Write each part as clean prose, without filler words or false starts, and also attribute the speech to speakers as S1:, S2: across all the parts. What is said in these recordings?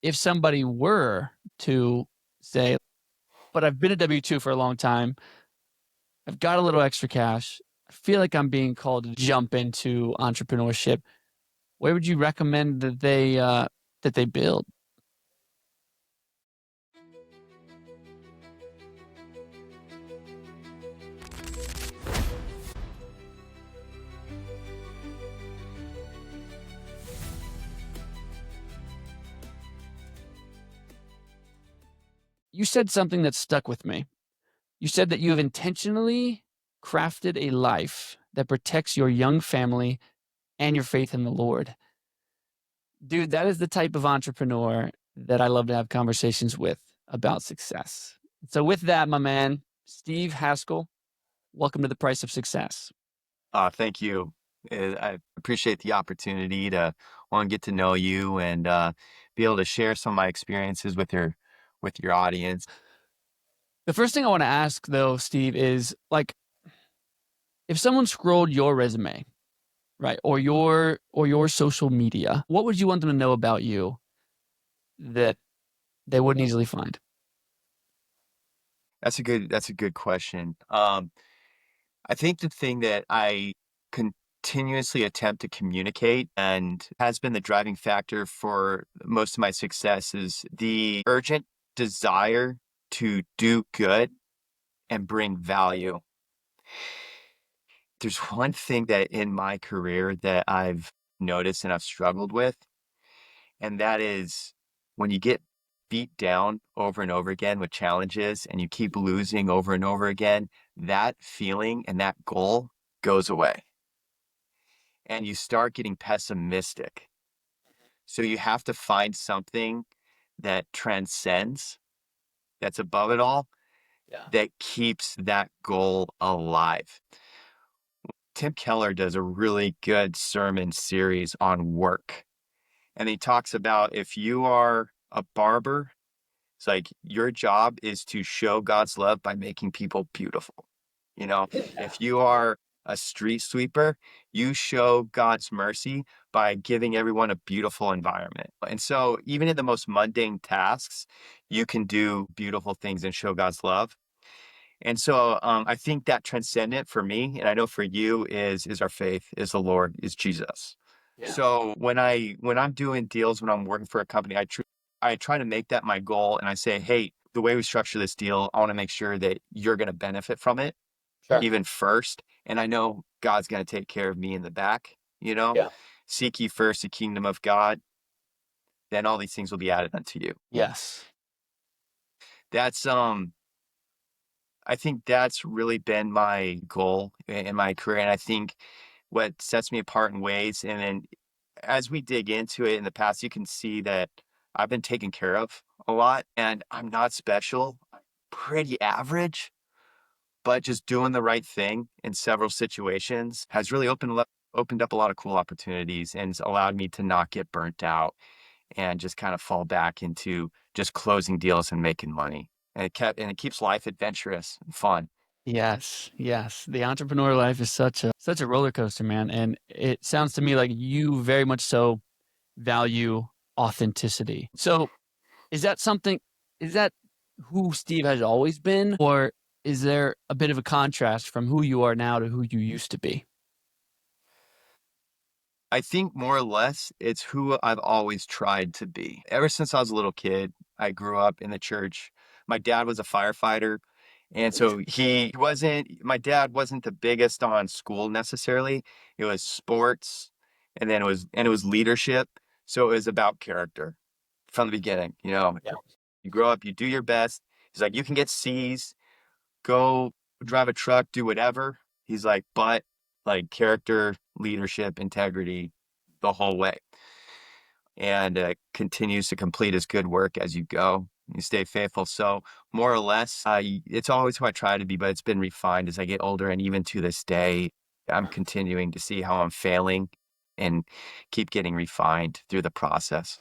S1: if somebody were to say, but I've been a W-2 for a long time, I've got a little extra cash, I feel like I'm being called to jump into entrepreneurship, where would you recommend that they build? You said something that stuck with me. You said that you have intentionally crafted a life that protects your young family and your faith in the Lord. Dude, that is the type of entrepreneur that I love to have conversations with about success. So, with that, my man, Steve Haskell, welcome to the Price of Success.
S2: Thank you. I appreciate the opportunity to want to get to know you and be able to share some of my experiences with your audience.
S1: The first thing I want to ask, though, Steve, is like, if someone scrolled your resume, right, or your social media, what would you want them to know about you that they wouldn't easily find?
S2: That's a good question. I think the thing that I continuously attempt to communicate and has been the driving factor for most of my success is the urgent desire to do good and bring value. There's one thing that in my career that I've noticed and I've struggled with, and that is when you get beat down over and over again with challenges and you keep losing over and over again, that feeling and that goal goes away and you start getting pessimistic. So you have to find something that transcends, that's above it all,
S1: Yeah.
S2: that keeps that goal alive. Tim Keller does a really good sermon series on work. And he talks about if you are a barber, it's like your job is to show God's love by making people beautiful. You know,
S1: Yeah.
S2: if you are a street sweeper, you show God's mercy by giving everyone a beautiful environment. And so, even in the most mundane tasks, you can do beautiful things and show God's love. And so, I think that transcendent for me, and I know for you, is our faith, is the Lord, is Jesus.
S1: Yeah.
S2: So when I'm doing deals, when I'm working for a company, I try to make that my goal, and I say, hey, the way we structure this deal, I want to make sure that you're going to benefit from it
S1: Sure.
S2: even first, and I know God's going to take care of me in the back. You know,
S1: Yeah.
S2: seek ye first the kingdom of God, then all these things will be added unto you.
S1: Yes.
S2: That's I think that's really been my goal in my career. And I think what sets me apart in ways, and then as we dig into it in the past, you can see that I've been taken care of a lot and I'm not special, I'm pretty average, but just doing the right thing in several situations has really opened up a lot of cool opportunities and has allowed me to not get burnt out and just kind of fall back into just closing deals and making money. And it keeps life adventurous and fun.
S1: Yes, yes. The entrepreneur life is such a roller coaster, man. And it sounds to me like you very much so value authenticity. So is that something is that who Steve has always been? Or is there a bit of a contrast from who you are now to who you used to be?
S2: I think more or less it's who I've always tried to be. Ever since I was a little kid, I grew up in the church. My dad was a firefighter. And so my dad wasn't the biggest on school necessarily. It was sports and then it was leadership. So it was about character from the beginning. You know,
S1: Yeah.
S2: you grow up, you do your best. He's like, you can get C's, go drive a truck, do whatever. He's like, but like character, leadership, integrity, the whole way. And continues to complete his good work as you go. You stay faithful. So more or less, it's always who I try to be, but it's been refined as I get older. And even to this day, I'm continuing to see how I'm failing and keep getting refined through the process.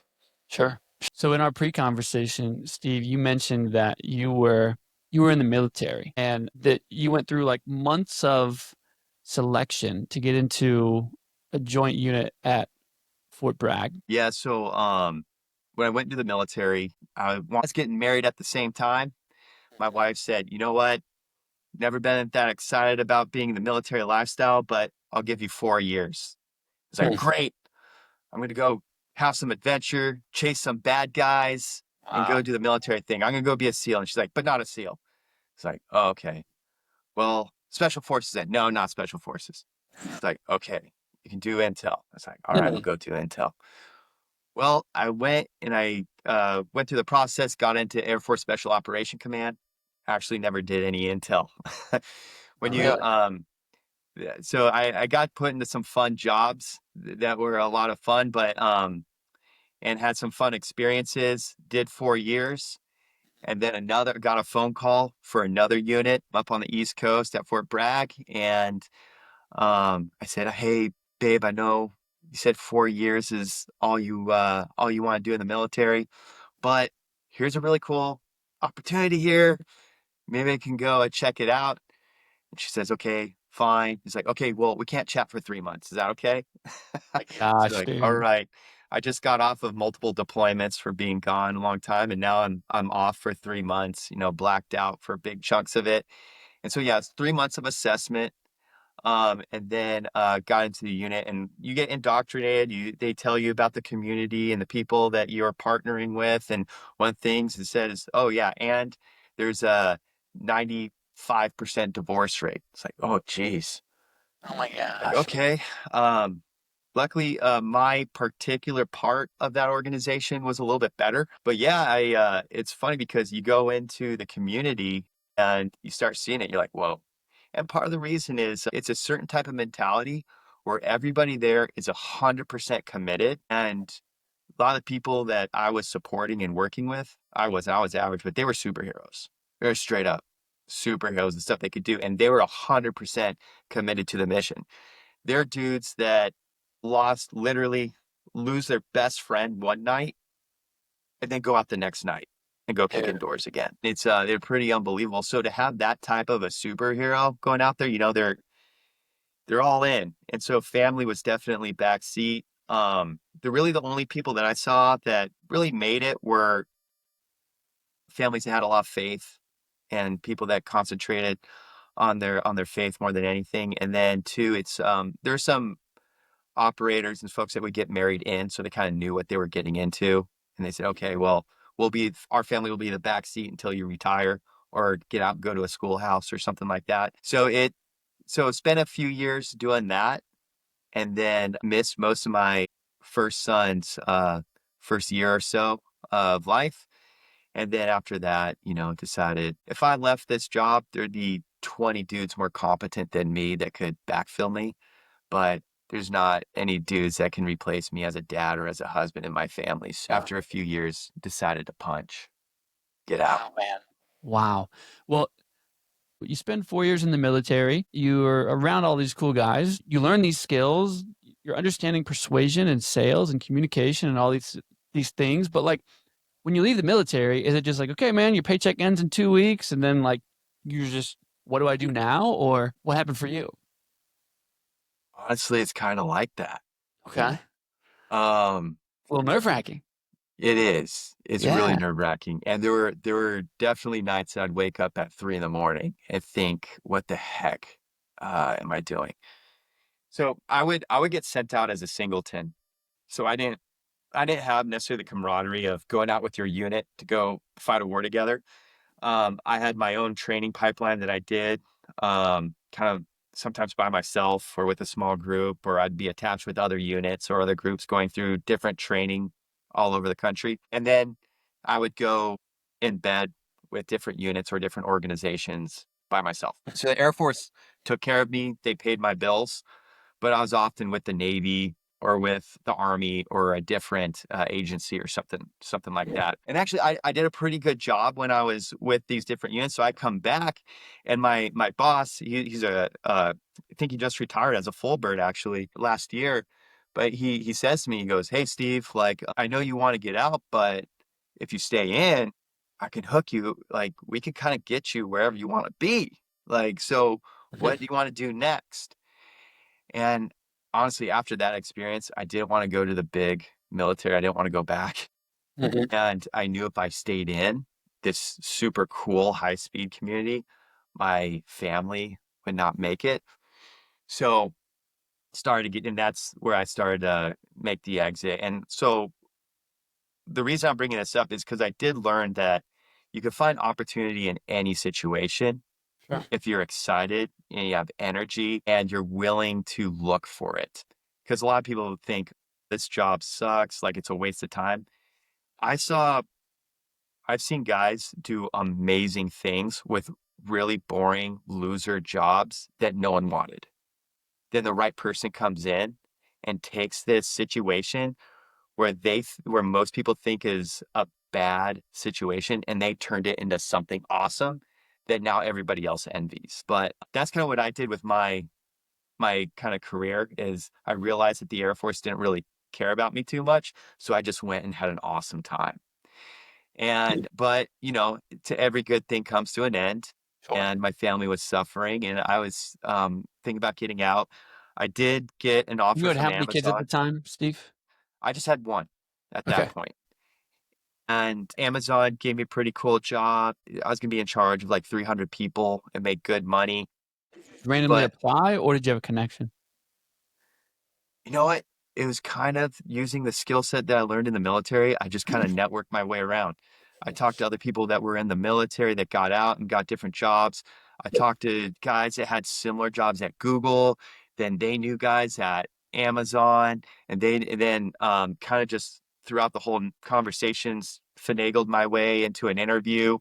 S1: Sure. So in our pre-conversation, Steve, you mentioned that you were in the military and that you went through like months of selection to get into a joint unit at Fort Bragg.
S2: Yeah. So when I went into the military, I was getting married at the same time. My wife said, "You know what? Never been that excited about being in the military lifestyle, but I'll give you 4 years." It's like,
S1: Hmm.
S2: "Great. I'm gonna go have some adventure, chase some bad guys, and go
S1: Wow.
S2: do the military thing. I'm gonna go be a SEAL." And she's like, "But not a SEAL." It's like, "Oh, okay. Well, special forces then." "No, not special forces." It's like, "Okay, you can do intel." It's like, "All right, I'll
S1: Hmm.
S2: go do intel." Well, I went and I went through the process, got into Air Force Special Operation Command. Actually, never did any intel. When you
S1: Really?
S2: yeah, so I got put into some fun jobs that were a lot of fun, but and had some fun experiences. Did 4 years, and then another got a phone call for another unit up on the East Coast at Fort Bragg, and I said, "Hey, babe, I know you said 4 years is all you want to do in the military, but here's a really cool opportunity here. Maybe I can go and check it out." And she says, "Okay, fine." He's like, "Okay, well, we can't chat for 3 months. Is that okay?"
S1: My
S2: So
S1: gosh,
S2: like, all
S1: dude.
S2: right. I just got off of multiple deployments for being gone a long time, and now I'm off for 3 months. Blacked out for big chunks of it. And so yeah, it's 3 months of assessment. And then got into the unit, and you get indoctrinated. They tell you about the community and the people that you're partnering with. And one of the things it says, "Oh yeah, and there's a 95% divorce rate." It's like, oh geez.
S1: Oh my
S2: Like,
S1: gosh.
S2: okay. Um, Luckily, my particular part of that organization was a little bit better. But yeah, it's funny because you go into the community and you start seeing it. You're like, whoa. And part of the reason is it's a certain type of mentality where everybody there is 100% committed. And a lot of the people that I was supporting and working with, I was average, but they were superheroes. They were straight up superheroes and stuff they could do. And they were 100% committed to the mission. They're dudes that literally lose their best friend one night and then go out the next night and go kick
S1: Dude.
S2: indoors again. They're pretty unbelievable. So to have that type of a superhero going out there, they're all in. And so family was definitely backseat. The only people that I saw that really made it were families that had a lot of faith and people that concentrated on their faith more than anything. And then two, it's there's some operators and folks that would get married in, so they kind of knew what they were getting into. And they said, "Okay, well, our family will be the back seat until you retire or get out and go to a schoolhouse or something like that." So spent a few years doing that, and then missed most of my first son's first year or so of life. And then after that, decided if I left this job, there'd be 20 dudes more competent than me that could backfill me, but there's not any dudes that can replace me as a dad or as a husband in my family. So after a few years, decided to get out.
S1: Wow, man. Wow. Well, you spend 4 years in the military. You're around all these cool guys. You learn these skills. You're understanding persuasion and sales and communication and all these things. But like when you leave the military, is it just like, okay, man, your paycheck ends in 2 weeks, and then like you're just, what do I do now? Or what happened for you?
S2: Honestly, it's kind of like that.
S1: Okay.
S2: Um,
S1: A little nerve wracking.
S2: it is. It's really
S1: Yeah.
S2: nerve-wracking. And there were definitely nights that I'd wake up at 3 in the morning and think, what the heck am I doing? So I would get sent out as a singleton. So I didn't have necessarily the camaraderie of going out with your unit to go fight a war together. I had my own training pipeline that I did, kind of sometimes by myself or with a small group, or I'd be attached with other units or other groups going through different training all over the country. And then I would go in bed with different units or different organizations by myself. So the Air Force took care of me. They paid my bills, but I was often with the Navy or with the Army or a different agency or something like that. And actually, I did a pretty good job when I was with these different units. So I come back, and my boss, he's I think he just retired as a full bird actually last year, but he says to me, he goes, "Hey Steve, like I know you want to get out, but if you stay in, I can hook you. Like we can kind of get you wherever you want to be. Like so, what do you want to do next?" And honestly, after that experience, I didn't want to go to the big military. I didn't want to go back. And I knew if I stayed in this super cool high speed community, my family would not make it. So started getting, and that's where I started to make the exit. And so the reason I'm bringing this up is because I did learn that you can find opportunity in any situation
S1: Sure.
S2: if you're excited and you have energy and you're willing to look for it. Because a lot of people think this job sucks, like it's a waste of time. I saw, I've seen guys do amazing things with really boring loser jobs that no one wanted. Then the right person comes in and takes this situation where where most people think is a bad situation, and they turned it into something awesome that now everybody else envies. But that's kind of what I did with my kind of career is I realized that the Air Force didn't really care about me too much, so I just went and had an awesome time. And but, to every good thing comes to an end,
S1: Sure.
S2: and my family was suffering, and I was, thinking about getting out. I did get an
S1: You
S2: offer
S1: had
S2: from
S1: how many kids at the
S2: Amazon.
S1: time, Steve?
S2: I just had 1 at that
S1: Okay.
S2: point. And Amazon gave me a pretty cool job. I was gonna be in charge of, like, 300 people and make good money,
S1: Randomly
S2: but
S1: apply, or did you have a connection?
S2: you know what? It was kind of using the skill set that I learned in the military. I just kinda networked my way around. I talked to other people that were in the military that got out and got different jobs. I talked to guys that had similar jobs at Google, then they knew guys at Amazon, and then, kinda just throughout the whole conversations, finagled my way into an interview.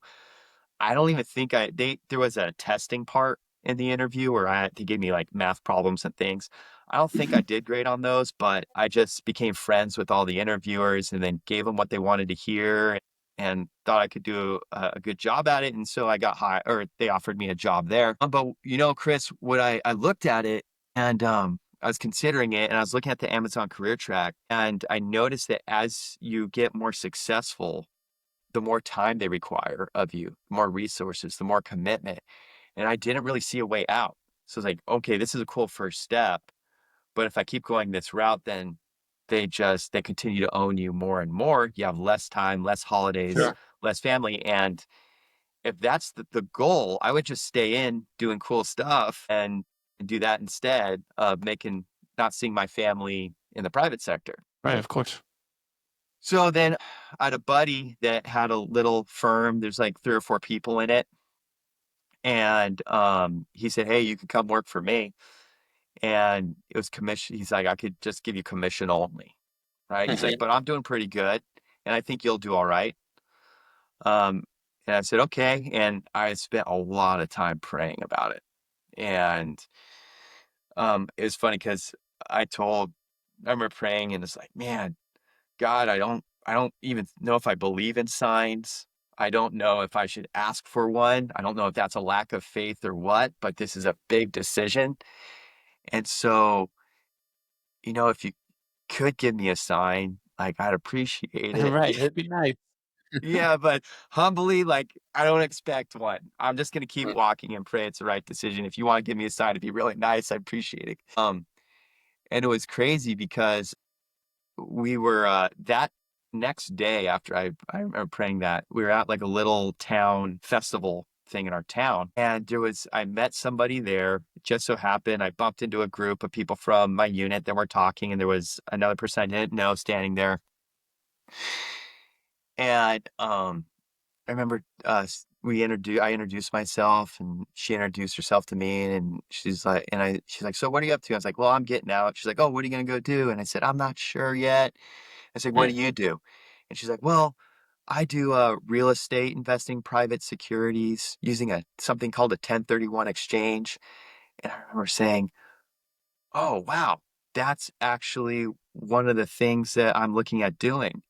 S2: I don't even think there was a testing part in the interview where they gave me, like, math problems and things. I don't think I did great on those, but I just became friends with all the interviewers and then gave them what they wanted to hear and thought I could do a good job at it, and so I got hired, or they offered me a job there. But, Chris, what I looked at it and, I was considering it, and I was looking at the Amazon career track, and I noticed that as you get more successful, the more time they require of you, the more resources, the more commitment. And I didn't really see a way out. So it's like, okay, this is a cool first step. But if I keep going this route, then they continue to own you more and more. You have less time, less holidays,
S1: Sure.
S2: less family. And if that's the goal, I would just stay in doing cool stuff and do that instead of not seeing my family in the private sector.
S1: Right, of course.
S2: So then I had a buddy that had a little firm. There's like 3 or 4 people in it. And he said, "Hey, you could come work for me." And it was commission. He's like, "I could just give you commission only." Right. He's like, "But I'm doing pretty good. And I think you'll do all right." Um, and I said, "Okay." And I spent a lot of time praying about it. And it was funny because I remember praying and it's like, man, God, I don't even know if I believe in signs. I don't know if I should ask for one. I don't know if that's a lack of faith or what, but this is a big decision. And so, if you could give me a sign, like I'd appreciate it.
S1: Right, it'd be nice.
S2: Yeah, but humbly, like I don't expect one. I'm just gonna keep walking and pray it's the right decision. If you want to give me a sign, it'd be really nice. I appreciate it. And it was crazy because we were, that next day after I remember praying that, we were at, like, a little town festival thing in our town, and I met somebody there. It just so happened I bumped into a group of people from my unit that were talking, and there was another person I didn't know standing there. And, I remember, I introduced myself, and she introduced herself to me, and she's like, "So what are you up to?" I was like, "Well, I'm getting out." She's like, "Oh, what are you gonna go do?" And I said, "I'm not sure yet." I said, "What do you do?" And she's like, "Well, I do real estate investing, private securities, using a something called a 1031 exchange." And I remember saying, "Oh, wow, that's actually one of the things that I'm looking at doing."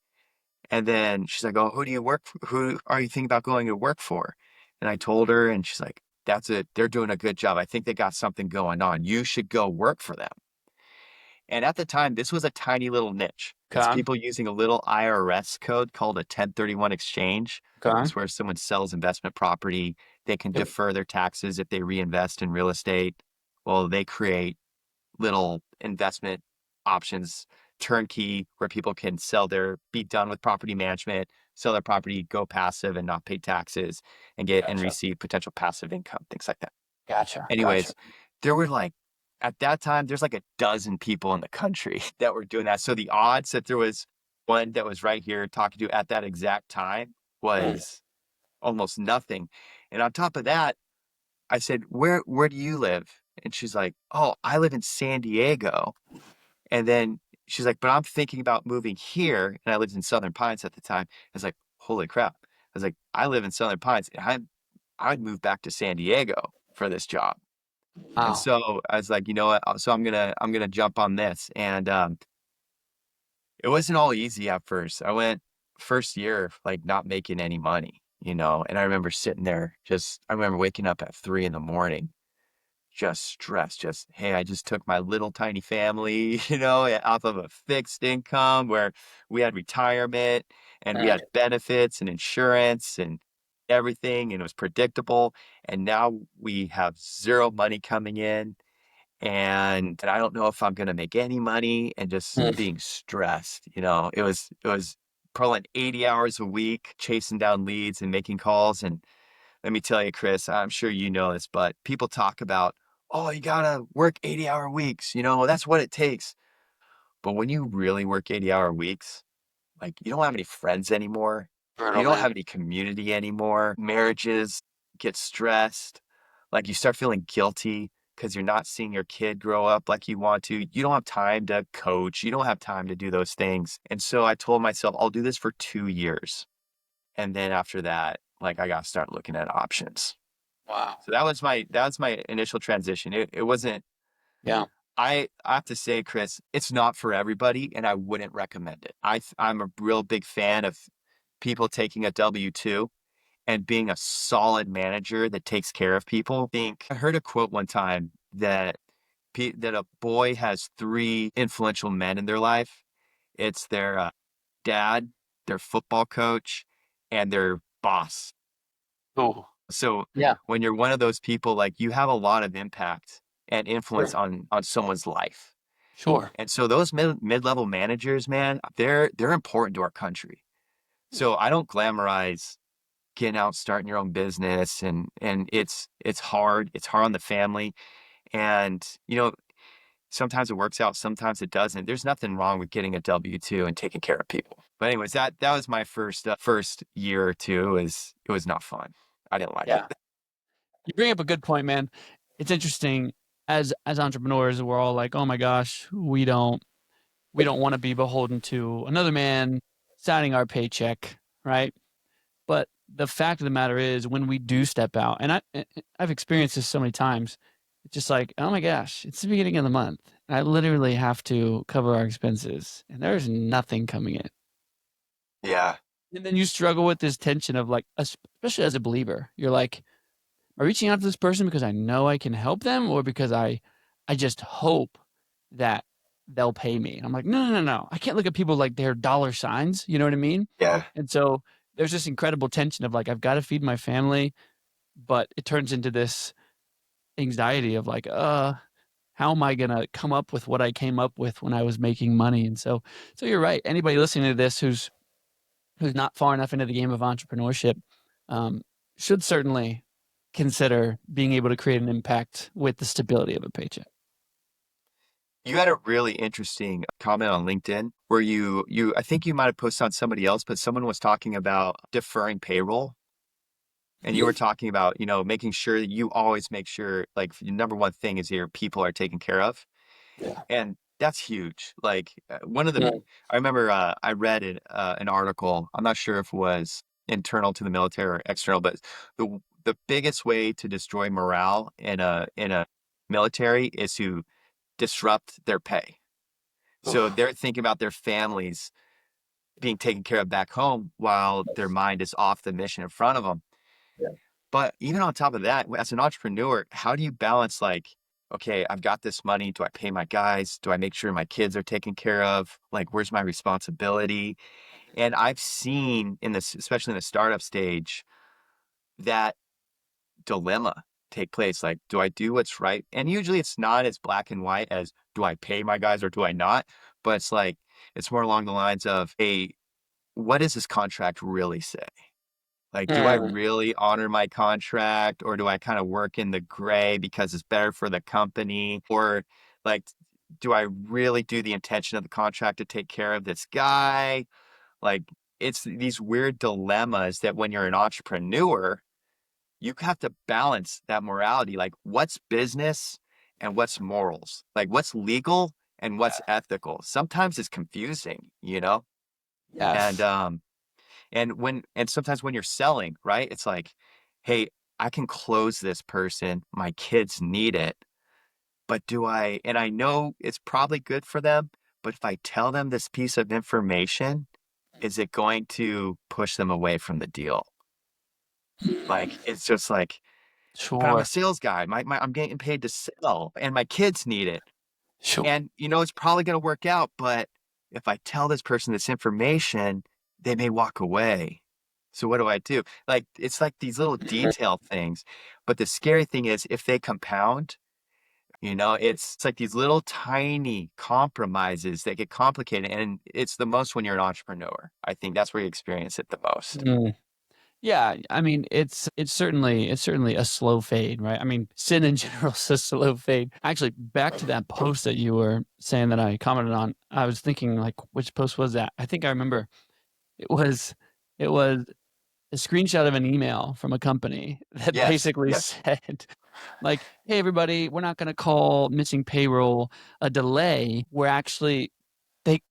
S2: And then she's like, "Oh, who do you work for? Who are you thinking about going to work for?" And I told her, and she's like, "That's it. They're doing a good job. I think they got something going on. You should go work for them." And at the time, this was a tiny little niche. It's
S1: Okay.
S2: people using a little IRS code called a 1031 exchange.
S1: Okay.
S2: It's where someone sells investment property. They can
S1: Yep.
S2: defer their taxes if they reinvest in real estate. Well, they create little investment options turnkey where people can be done with property management, sell their property, go passive and not pay taxes and get and
S1: Gotcha.
S2: receive potential passive income, things like that.
S1: Gotcha. Gotcha.
S2: Anyways, there were like at that time, there's like a dozen people in the country that were doing that. So the odds that there was one that was right here talking to you at that exact time
S1: Mm.
S2: was almost nothing. And on top of that, I said, where do you live? And she's like, oh, I live in San Diego. And then she's like, but I'm thinking about moving here. And I lived in Southern Pines at the time. I was like, holy crap. I was like, I live in Southern Pines. I'd move back to San Diego for this job. And
S1: Wow.
S2: so I was like, you know what? So I'm gonna jump on this. And it wasn't all easy at first. I went first year like not making any money, and I remember sitting there I remember waking up at 3 in the morning, just stressed, hey, I just took my little tiny family, off of a fixed income where we had retirement and we
S1: Mm.
S2: had benefits and insurance and everything, and it was predictable. And now we have zero money coming in, and I don't know if I'm gonna make any money, and just
S1: Mm.
S2: being stressed. It was pulling 80 hours a week, chasing down leads and making calls. And let me tell you, Chris, I'm sure you know this, but people talk about, oh, you gotta work 80-hour weeks, that's what it takes. But when you really work 80-hour weeks, like, you don't have any friends anymore.
S1: Brutal,
S2: You don't
S1: man.
S2: have any community anymore. Marriages get stressed. Like, you start feeling guilty because you're not seeing your kid grow up like you want to. You don't have time to coach. You don't have time to do those things. And so I told myself, I'll do this for 2 years. And then after that, like, I got to start looking at options.
S1: Wow.
S2: So that was my initial transition. It wasn't.
S1: Yeah.
S2: I have to say, Chris, it's not for everybody, and I wouldn't recommend it. I'm a real big fan of people taking a W-2 and being a solid manager that takes care of people. I heard a quote one time that a boy has three influential men in their life. It's their dad, their football coach, and their boss.
S1: Ooh.
S2: So
S1: Yeah.
S2: when you're one of those people, like, you have a lot of impact and influence
S1: Sure.
S2: on someone's life.
S1: Sure.
S2: And so those mid-level managers, man, they're important to our country. So I don't glamorize getting out, starting your own business, and it's hard. It's hard on the family. And sometimes it works out, sometimes it doesn't. There's nothing wrong with getting a W-2 and taking care of people. But anyways, that was my first year or two. It was not fun. I didn't like it.
S1: Yeah. You bring up a good point, man. It's interesting as entrepreneurs, we're all like, "Oh my gosh, we don't want to be beholden to another man signing our paycheck," right? But the fact of the matter is, when we do step out, and I've experienced this so many times, it's just like, oh my gosh, it's the beginning of the month. I literally have to cover our expenses, and there's nothing coming in.
S2: Yeah.
S1: And then you struggle with this tension of like, especially as a believer, you're like, am I reaching out to this person because I know I can help them, or because I just hope that they'll pay me? And I'm like, no, no, no, no. I can't look at people like they're dollar signs. You know what I mean?
S2: Yeah.
S1: And so there's this incredible tension of like, I've got to feed my family, but it turns into this anxiety of like, how am I gonna come up with what I came up with when I was making money? And so you're right. Anybody listening to this who's not far enough into the game of entrepreneurship, um, should certainly consider being able to create an impact with the stability of a paycheck.
S2: You had a really interesting comment on LinkedIn where I think you might have posted on somebody else, but someone was talking about deferring payroll. And you were talking about, making sure that you always make sure, like, your number one thing is your people are taken care of.
S1: Yeah.
S2: And that's huge. Like,
S1: Yeah.
S2: I remember I read an article. I'm not sure if it was internal to the military or external, but the biggest way to destroy morale in a military is to disrupt their pay. So
S1: Oof.
S2: they're thinking about their families being taken care of back home while their mind is off the mission in front of them.
S1: Yeah.
S2: But even on top of that, as an entrepreneur, how do you balance, like, okay, I've got this money. Do I pay my guys? Do I make sure my kids are taken care of? Like, where's my responsibility? And I've seen in this, especially in the startup stage, that dilemma take place. Like, do I do what's right? And usually it's not as black and white as, do I pay my guys or do I not? But it's like, It's more along the lines of, hey, what does this contract really say? Like, do I
S1: Mm.
S2: really honor my contract, or do I kind of work in the gray because it's better for the company? Or like, do I really do the intention of the contract to take care of this guy? Like, it's these weird dilemmas that when you're an entrepreneur, you have to balance that morality. Like, what's business and what's morals? Like, what's legal and what's ethical? Sometimes it's confusing, you know? And
S1: Yes.
S2: and sometimes when you're selling, right? It's like, hey, I can close this person. My kids need it. But do I, and I know it's probably good for them, but if I tell them this piece of information, is it going to push them away from the deal? Like, it's just like, but I'm a
S1: Sure.
S2: sales guy. I'm getting paid to sell and my kids need it.
S1: Sure.
S2: And, it's probably going to work out. But if I tell this person this information, they may walk away. So what do I do? Like, it's like these little detail things. But the scary thing is if they compound, it's like these little tiny compromises that get complicated. And it's the most when you're an entrepreneur. I think that's where you experience it the most.
S1: Mm. Yeah, I mean, it's certainly a slow fade, right? I mean, sin in general is a slow fade. Actually, back to that post that you were saying that I commented on, I was thinking like, which post was that? I think I remember it was a screenshot of an email from a company that
S2: Yes.
S1: basically
S2: Yes.
S1: said, like, "Hey, everybody, we're not going to call missing payroll a delay. We're actually they
S2: It's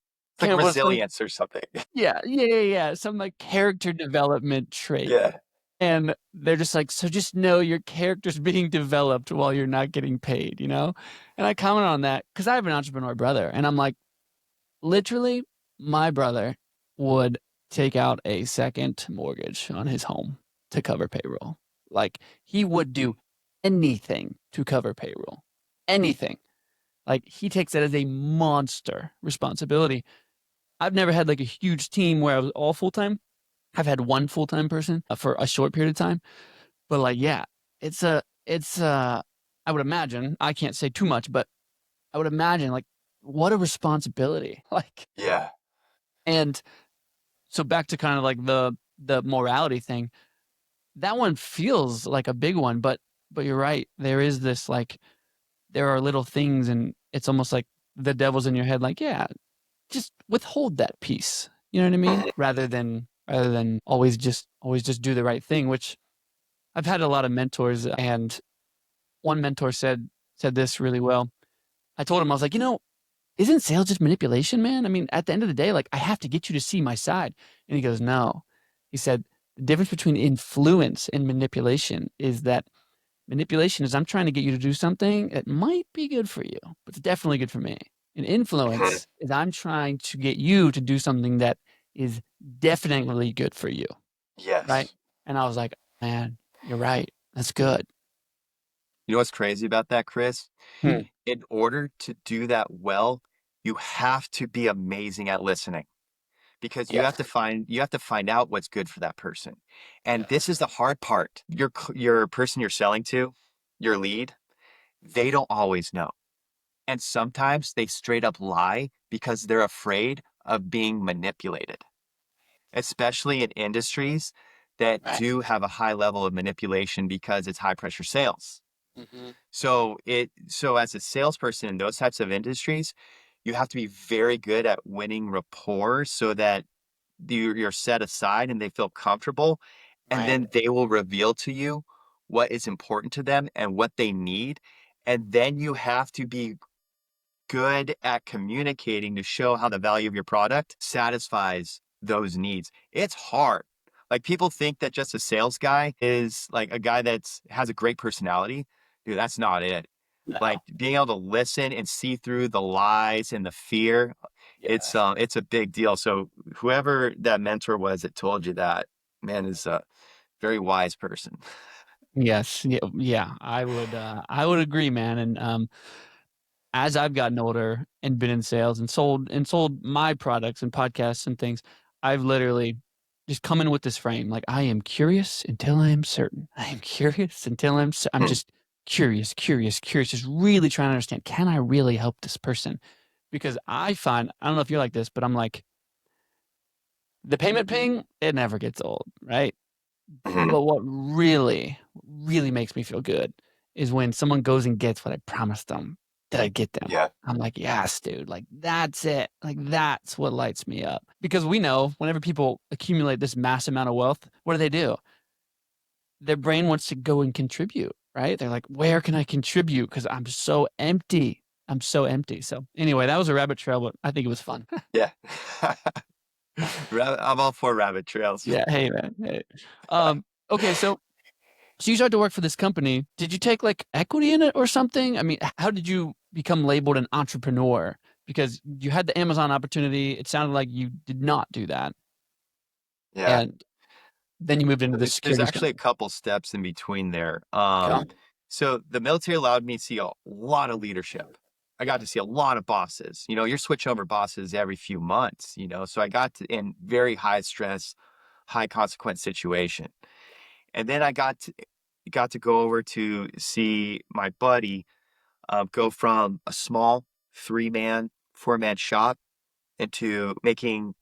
S2: like
S1: came up with some
S2: resilience or something.
S1: yeah, some like character development trait."
S2: Yeah.
S1: And they're just like, "So just know your character's being developed while you're not getting paid," you know? And I comment on that because I have an entrepreneur brother, and I'm like, literally, my brother would take out a second mortgage on his home to cover payroll. Like, he would do anything to cover payroll. Anything. Like, he takes that as a monster responsibility. I've never had like a huge team where I was all full time. I've had one full time person for a short period of time. But like, yeah, it's I would imagine, I can't say too much, but I would imagine like what a responsibility. Like,
S2: Yeah.
S1: and so back to kind of like the morality thing, that one feels like a big one, but you're right. There is this like there are little things and it's almost like the devil's in your head, like, yeah, just withhold that piece. You know what I mean? Rather than always just do the right thing, which I've had a lot of mentors and one mentor said this really well. I told him, I was like, isn't sales just manipulation, man? I mean, at the end of the day, like I have to get you to see my side. And he goes, no. He said, the difference between influence and manipulation is that manipulation is I'm trying to get you to do something that might be good for you, but it's definitely good for me. And influence is I'm trying to get you to do something that is definitely good for you. Right.
S2: Yes.
S1: And I was like, man, you're right. That's good.
S2: You know what's crazy about that, Chris?
S1: Hmm.
S2: In order to do that well, you have to be amazing at listening because you
S1: Yes.
S2: have to find out what's good for that person. And this is
S1: Yes.
S2: the hard part. Your person you're selling to, your lead, they don't always know. And sometimes they straight up lie because they're afraid of being manipulated, especially in industries that
S1: Right.
S2: do have a high level of manipulation because it's high pressure sales.
S1: Mm-hmm.
S2: So as a salesperson in those types of industries, you have to be very good at winning rapport so that you're set aside and they feel comfortable, and
S1: Right.
S2: then they will reveal to you what is important to them and what they need. And then you have to be good at communicating to show how the value of your product satisfies those needs. It's hard. Like people think that just a sales guy is like a guy that's has a great personality. Dude, that's not it. Like
S1: No.
S2: being able to listen and see through the lies and the fear,
S1: Yes.
S2: it's a big deal. So whoever that mentor was that told you that, man, is a very wise person.
S1: Yes. Yeah. Yeah. I would agree, man. And as I've gotten older and been in sales and sold my products and podcasts and things, I've literally just come in with this frame. Like I am curious until I am certain. I am curious until I'm just curious, curious, curious, just really trying to understand, can I really help this person? because I find, I don't know if you're like this, but I'm like, the payment ping, it never gets old, right?
S2: Mhm.
S1: But what really, really makes me feel good is when someone goes and gets what I promised them that I'd get them.
S2: Yeah.
S1: I'm like, yes, dude, like that's it. Like that's what lights me up. Because we know whenever people accumulate this mass amount of wealth, what do? Their brain wants to go and contribute, right? They're like, where can I contribute? Because I'm so empty. I'm so empty. So anyway, that was a rabbit trail, but I think it was fun.
S2: Yeah. I'm all for rabbit trails.
S1: Yeah. Hey, man. Hey. Okay. So you started to work for this company. Did you take like equity in it or something? I mean, how did you become labeled an entrepreneur? Because you had the Amazon opportunity. It sounded like you did not do that.
S2: Yeah.
S1: And then you moved into this
S2: There's
S1: securities
S2: actually a
S1: company.
S2: couple steps in between there.
S1: Okay.
S2: So the military allowed me to see a lot of leadership. I got to see a lot of bosses. You're switching over bosses every few months, so I got to in very high stress, high consequence situation. And then I got to go over to see my buddy go from a small 3-man, 4-man shop into making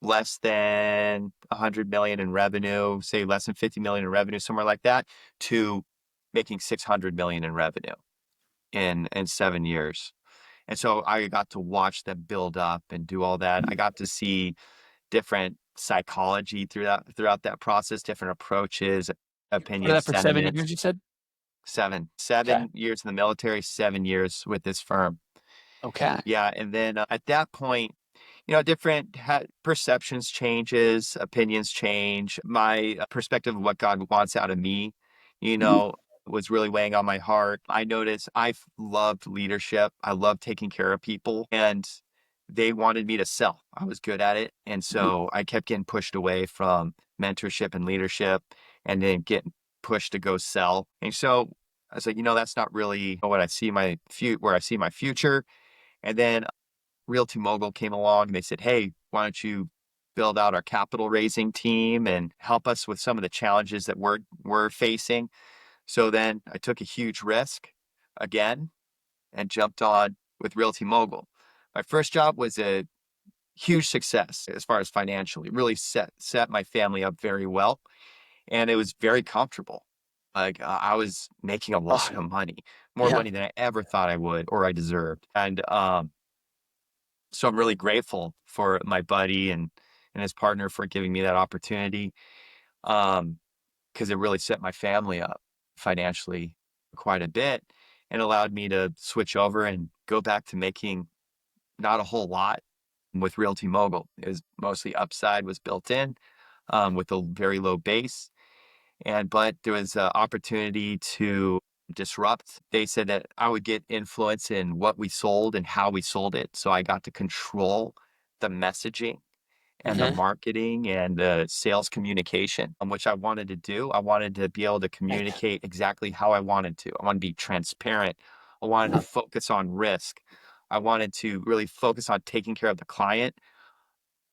S2: less than 100 million in revenue, say less than 50 million in revenue, somewhere like that, to making 600 million in revenue in 7 years. And so I got to watch them build up and do all that. I got to see different psychology throughout that process, different approaches,
S1: Part of
S2: opinions,
S1: that for 7 years,
S2: sentiments.
S1: you said?
S2: Seven,
S1: Okay.
S2: 7 years in the military, 7 years with this firm.
S1: Okay.
S2: Yeah, and then at that point, different perceptions changes, opinions change. My perspective of what God wants out of me, you
S1: Mhm.
S2: know, was really weighing on my heart. I noticed loved leadership. I love taking care of people, and they wanted me to sell. I was good at it, and
S1: Mhm.
S2: so I kept getting pushed away from mentorship and leadership, and then getting pushed to go sell. And so I was like, that's not really what I see where I see my future. And then Realty Mogul came along and they said, "Hey, why don't you build out our capital raising team and help us with some of the challenges that we're facing?" So then I took a huge risk again and jumped on with Realty Mogul. My first job was a huge success as far as financially, really set my family up very well, and it was very comfortable. Like I was making a lot
S1: Awesome.
S2: of money, more
S1: Yeah.
S2: money than I ever thought I would or I deserved. And so I'm really grateful for my buddy and his partner for giving me that opportunity, because it really set my family up financially quite a bit and allowed me to switch over and go back to making not a whole lot with Realty Mogul. It was mostly upside was built in, with a very low base. But there was an opportunity to disrupt. They said that I would get influence in what we sold and how we sold it. So I got to control the messaging and the
S1: Hmm.
S2: marketing and the sales communication, which I wanted to do. I wanted to be able to communicate exactly how I wanted to. I want to be transparent. I wanted to focus on risk. I wanted to really focus on taking care of the client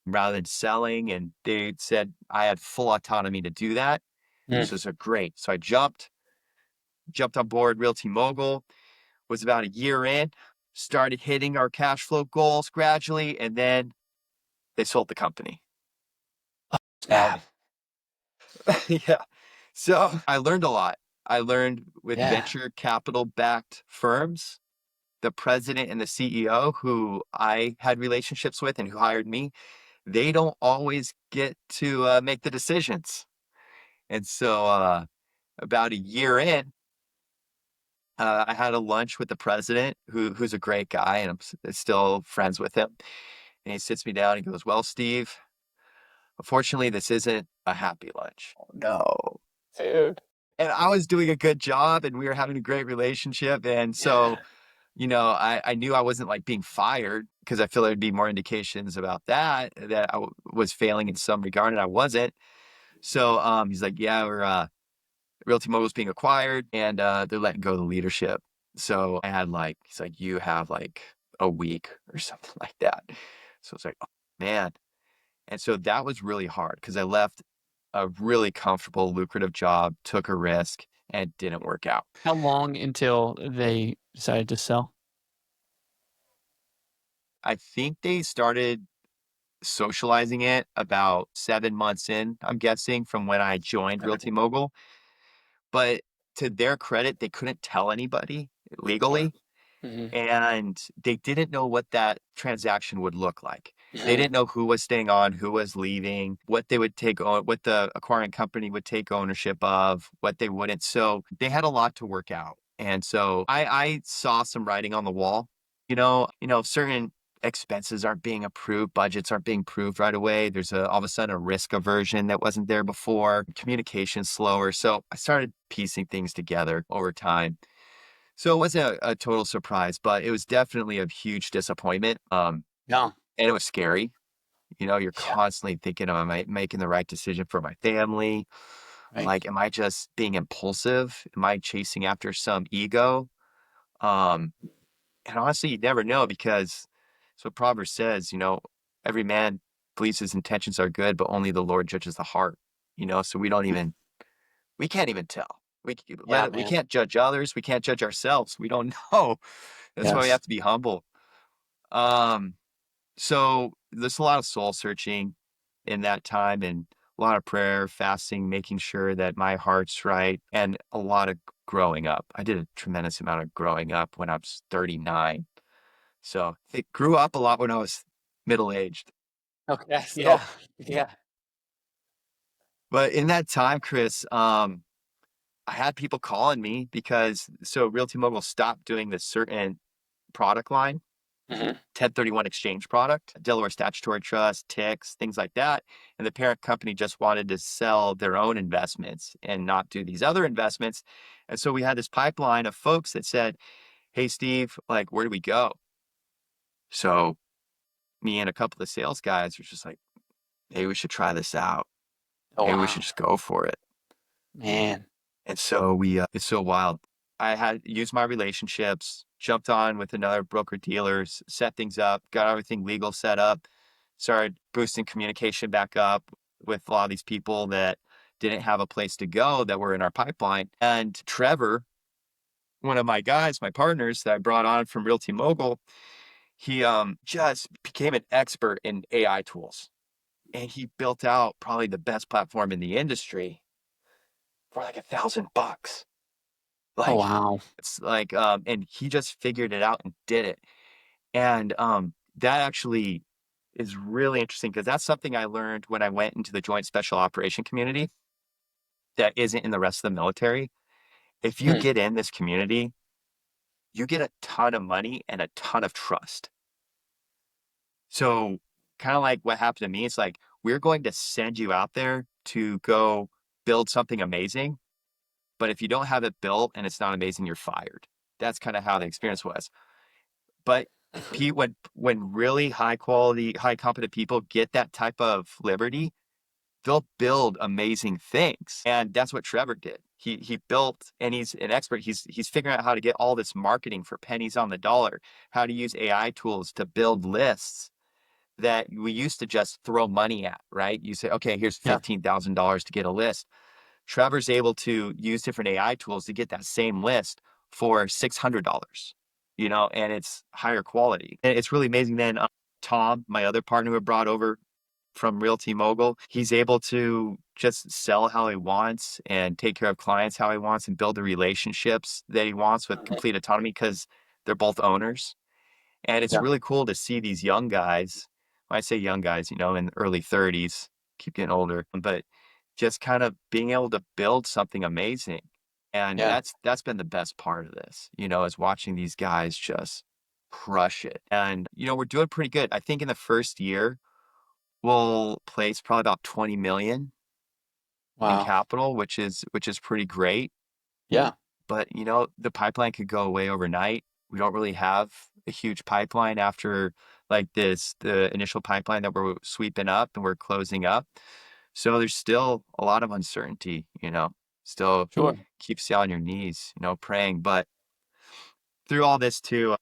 S2: rather than selling. And they said I had full autonomy to do that. So it's great. So I jumped on board Realty Mogul, was about a year in, started hitting our cash flow goals gradually, and then they sold the company.
S1: Snap.
S2: And yeah. So I learned a lot. I learned with
S1: Yeah.
S2: venture capital backed firms, the president and the CEO who I had relationships with and who hired me, they don't always get to make the decisions. And so about a year in, I had a lunch with the president, who's a great guy, and I'm still friends with him. And he sits me down and he goes, "Well, Steve, unfortunately, this isn't a happy lunch." No.
S1: Dude.
S2: And I was doing a good job, and we were having a great relationship. And so,
S1: Yeah.
S2: I knew I wasn't like being fired because I feel there'd be more indications about that was failing in some regard, and I wasn't. So, he's like, "Yeah, Realty Mobile's being acquired and they're letting go of the leadership." So I had he's like, "You have like a week or something like that." So it's like, oh man. And so that was really hard because I left a really comfortable, lucrative job, took a risk, and it didn't work out.
S1: How long until they decided to sell?
S2: I think they started socializing it about 7 months in, I'm guessing, from when I joined
S1: Okay.
S2: Realty Mogul, but to their credit, they couldn't tell anybody legally,
S1: Mhm.
S2: and they didn't know what that transaction would look like. They
S1: Mhm.
S2: didn't know who was staying on, who was leaving, what they would take on, what the acquiring company would take ownership of, what they wouldn't. So they had a lot to work out. And so I saw some writing on the wall. Certain expenses aren't being approved, budgets aren't being approved right away. There's all of a sudden a risk aversion that wasn't there before, communication slower. So I started piecing things together over time. So it wasn't a total surprise, but it was definitely a huge disappointment.
S1: Yeah.
S2: And it was scary. You're
S1: Yeah.
S2: constantly thinking, am I making the right decision for my family?
S1: Right.
S2: Like, am I just being impulsive? Am I chasing after some ego? Um, and honestly, you never know because so Proverbs says, every man believes his intentions are good, but only the Lord judges the heart. So we can't even tell.
S1: Yeah,
S2: We
S1: man.
S2: can't judge others. We can't judge ourselves. We don't know. That's why we
S1: Yes.
S2: have to be humble. Um, so there's a lot of soul searching in that time and a lot of prayer, fasting, making sure that my heart's right, and a lot of growing up. I did a tremendous amount of growing up when I was 39. So it grew up a lot when I was middle aged.
S1: Okay.
S2: So,
S1: Yeah. Yeah.
S2: but in that time, Chris, I had people calling me because so Realty Mogul stopped doing this certain product line,
S1: Mhm.
S2: 1031 exchange product, Delaware statutory trust, ticks, things like that. And the parent company just wanted to sell their own investments and not do these other investments. And so we had this pipeline of folks that said, "Hey, Steve, like, where do we go?" So me and a couple of sales guys were just like, "Maybe we should try this out.
S1: Oh,
S2: Maybe we should
S1: wow.
S2: just go for it."
S1: Man.
S2: And so it's so wild. I had used my relationships, jumped on with another broker dealers, set things up, got everything legal set up, started boosting communication back up with a lot of these people that didn't have a place to go that were in our pipeline. And Trevor, one of my guys, my partners that I brought on from Realty Mogul, he just became an expert in AI tools. And he built out probably the best platform in the industry for like $1,000.
S1: Oh,
S2: Like,
S1: wow.
S2: it's like, and he just figured it out and did it. And that actually is really interesting because that's something I learned when I went into the joint special operation community that isn't in the rest of the military. If you
S1: Mhm.
S2: get in this community, you get a ton of money and a ton of trust. So, kind of like what happened to me, it's like, we're going to send you out there to go build something amazing. But if you don't have it built and it's not amazing, you're fired. That's kind of how the experience was. But Pete, when really high quality, high competent people get that type of liberty, they'll build amazing things. And that's what Trevor did. He built, and he's an expert. He's figuring out how to get all this marketing for pennies on the dollar, how to use AI tools to build lists that we used to just throw money at, right? You say, okay, here's
S1: Yeah.
S2: $15,000 to get a list. Trevor's able to use different AI tools to get that same list for $600, and it's higher quality. And it's really amazing. Then Tom, my other partner who I brought over from Realty Mogul, he's able to just sell how he wants and take care of clients how he wants and build the relationships that he wants with
S1: Mhm.
S2: complete autonomy because they're both owners. And it's
S1: Yeah.
S2: really cool to see these young guys. When I say young guys, in the early 30s, keep getting older, but just kind of being able to build something amazing. And
S1: Yeah.
S2: that's been the best part of this, is watching these guys just crush it. And we're doing pretty good. I think in the first year, we'll place probably about 20 million in
S1: Wow.
S2: capital, which is pretty great.
S1: Yeah.
S2: But, the pipeline could go away overnight. We don't really have a huge pipeline after like the initial pipeline that we're sweeping up and we're closing up. So there's still a lot of uncertainty, still
S1: Sure.
S2: keeps you on your knees, praying. But through all this too,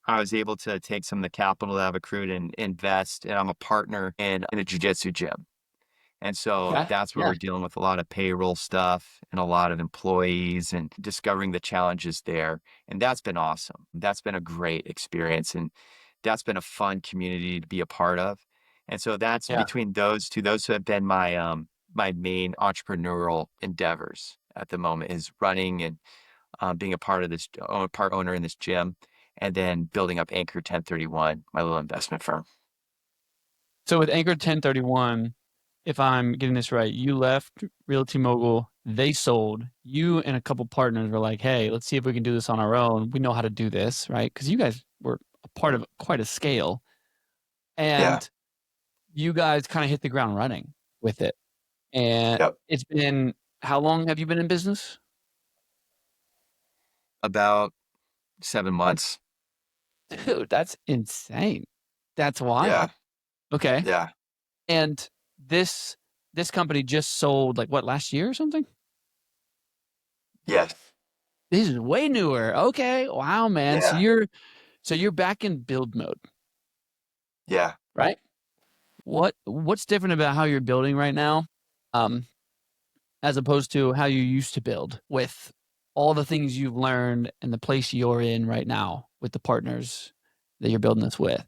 S2: I was able to take some of the capital that I've accrued and invest, and I'm a partner in a jujitsu gym. And so
S1: Okay.
S2: that's where
S1: Yeah.
S2: we're dealing with a lot of payroll stuff and a lot of employees and discovering the challenges there. And that's been awesome. That's been a great experience. And that's been a fun community to be a part of. And so that's
S1: Yeah.
S2: between those two, those have been my main entrepreneurial endeavors at the moment is running and being a part of this part owner in this gym, and then building up Anchor 1031, my little investment firm.
S1: So with Anchor 1031, if I'm getting this right, you left Realty Mogul, they sold. You and a couple partners were like, hey, let's see if we can do this on our own. We know how to do this, right? Because you guys were a part of quite a scale.
S2: Yeah.
S1: And you guys kind of hit the ground running with it. And
S2: Yep.
S1: it's been, how long have you been in business?
S2: About 7 months.
S1: Dude, that's insane. That's
S2: Yeah.
S1: wild. Okay.
S2: Yeah.
S1: And this this company just sold like what, last year or something?
S2: Yes.
S1: This is way newer. Okay. Wow, man.
S2: Yeah.
S1: So you're back in build mode,
S2: Yeah.
S1: right? What's different about how you're building right now, um, as opposed to how you used to build with all the things you've learned and the place you're in right now with the partners that you're building this with?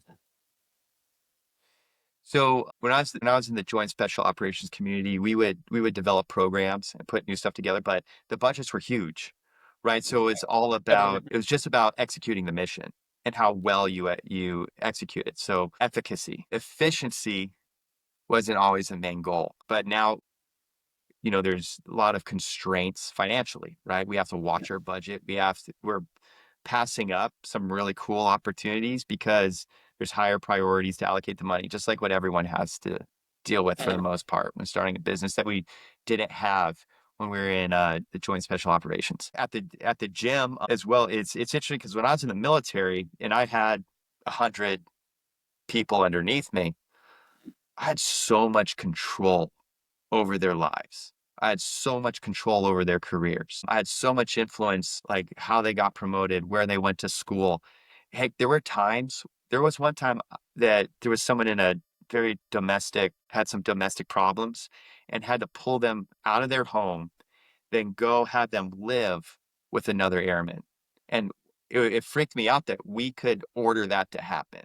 S2: So when I was in the joint special operations community, we would develop programs and put new stuff together, but the budgets were huge, right? So it was just about executing the mission and how well you execute it. So efficiency wasn't always the main goal, but now there's a lot of constraints financially, right? We have to watch our budget. We're passing up some really cool opportunities because there's higher priorities to allocate the money, just like what everyone has to deal with for the most part when starting a business that we didn't have when we were in the joint special operations at the gym as well. It's interesting because when I was in the military and I had 100 people underneath me, I had so much control over their lives. I had so much control over their careers. I had so much influence, like how they got promoted, where they went to school. Heck, there was one time that there was someone in a had some domestic problems and had to pull them out of their home, then go have them live with another airman. And it freaked me out that we could order that to happen,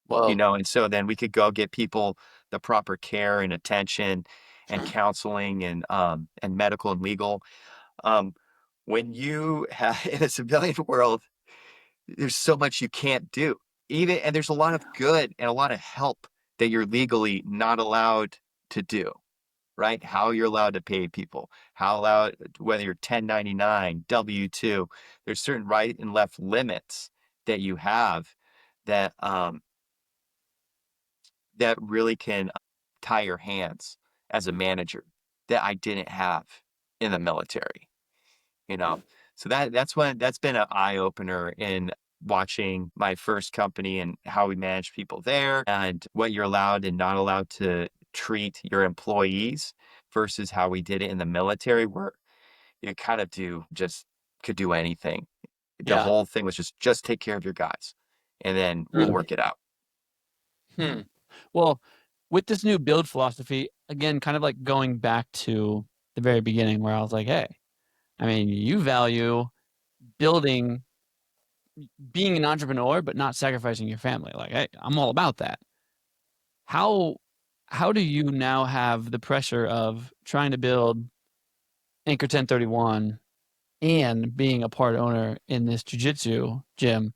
S1: Whoa.
S2: and so then we could go get people the proper care and attention and counseling and medical and legal. Um, when you have in a civilian world, there's so much you can't do. And there's a lot of good and a lot of help that you're legally not allowed to do, right? How you're allowed to pay people, whether you're 1099, W-2, there's certain right and left limits that you have that that really can tie your hands as a manager that I didn't have in the military, you know? So that's been an eye opener in watching my first company and how we manage people there and what you're allowed and not allowed to treat your employees versus how we did it in the military where you kind of could do anything. The
S1: Yeah.
S2: whole thing was just take care of your guys and then we'll
S1: Mm.
S2: work it out.
S1: Hmm. Well, with this new build philosophy, again, kind of like going back to the very beginning where I was like, hey, I mean, you value building, being an entrepreneur, but not sacrificing your family. Like, hey, I'm all about that. How how do you now have the pressure of trying to build Anchor 1031 and being a part owner in this jujitsu gym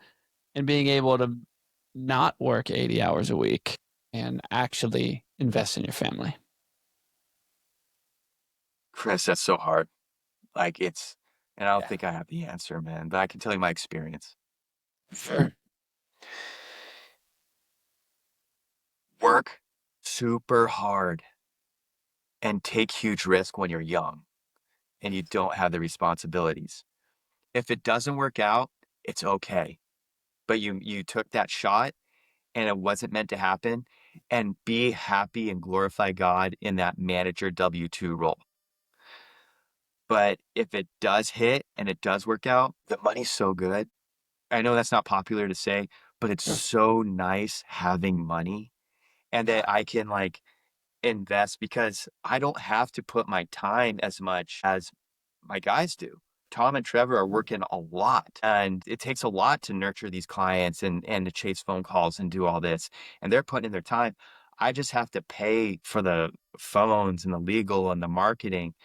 S1: and being able to not work 80 hours a week and actually invest in your family?
S2: Chris, that's so hard. And I don't
S1: Yeah,
S2: think I have the answer, man, but I can tell you my experience.
S1: sure.
S2: Work super hard and take huge risk when you're young and you don't have the responsibilities. If it doesn't work out, it's okay. But you took that shot and it wasn't meant to happen and be happy and glorify God in that manager W-2 role. But if it does hit and it does work out, the money's so good. I know that's not popular to say, but it's so nice having money and that I can like invest because I don't have to put my time as much as my guys do. Tom and Trevor are working a lot, and it takes a lot to nurture these clients and to chase phone calls and do all this. And they're putting in their time. I just have to pay for the phones and the legal and the marketing,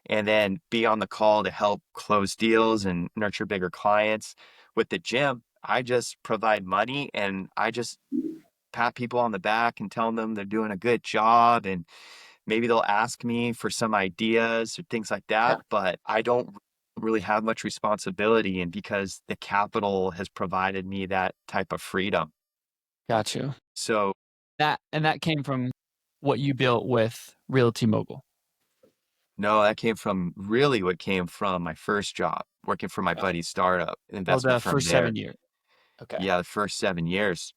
S2: and then be on the call to help close deals and nurture bigger clients. With the gym, I just provide money, and I just pat people on the back and tell them they're doing a good job. And maybe they'll ask me for some ideas or things like
S1: Yeah.
S2: that, but I don't really have much responsibility. And because the capital has provided me that type of freedom.
S1: Got you.
S2: So
S1: That came from what you built with Realty Mogul.
S2: no, that came from really what came from my first job, working for my buddy's startup
S1: Oh,
S2: investment
S1: the
S2: firm
S1: first
S2: there.
S1: 7 years. Okay.
S2: Yeah, the first 7 years.